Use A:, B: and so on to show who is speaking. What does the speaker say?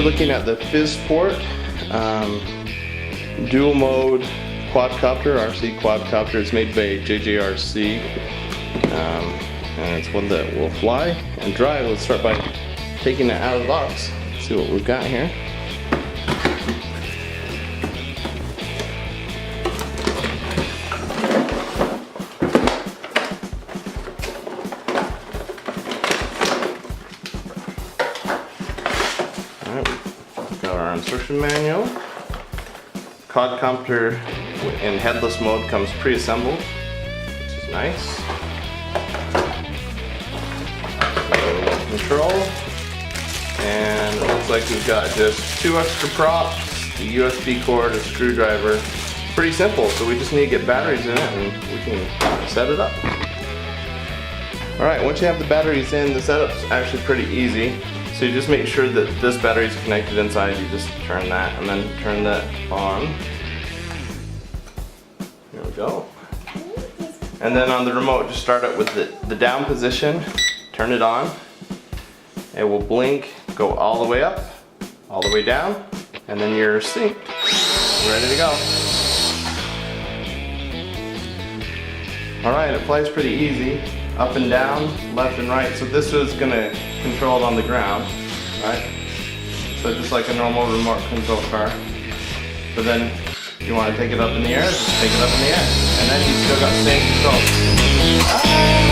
A: we're looking at the Phisport dual mode quadcopter, RC quadcopter. It's made by JJRC, and it's one that will fly and drive. Let's start by taking it out of the box. See what we've got here. We've got our instruction manual. Quadcopter in headless mode comes pre-assembled, which is nice. So, control, and it looks like we've got just 2 extra props, a USB cord, a screwdriver. Pretty simple, so we just need to get batteries in it and we can set it up. Alright, once you have the batteries in, the setup's actually pretty easy. So you just make sure that this battery is connected inside. You just turn that and then turn that on. There we go. And then on the remote, just start it with the down position. Turn it on. It will blink, go all the way up, all the way down, and then you're synced. Ready to go. Alright, it flies pretty easy. Up and down, left and right. So this is going to control it on the ground, right? So just like a normal remote control car. But then if you want to take it up in the air, just take it up in the air. And then you still got the same control.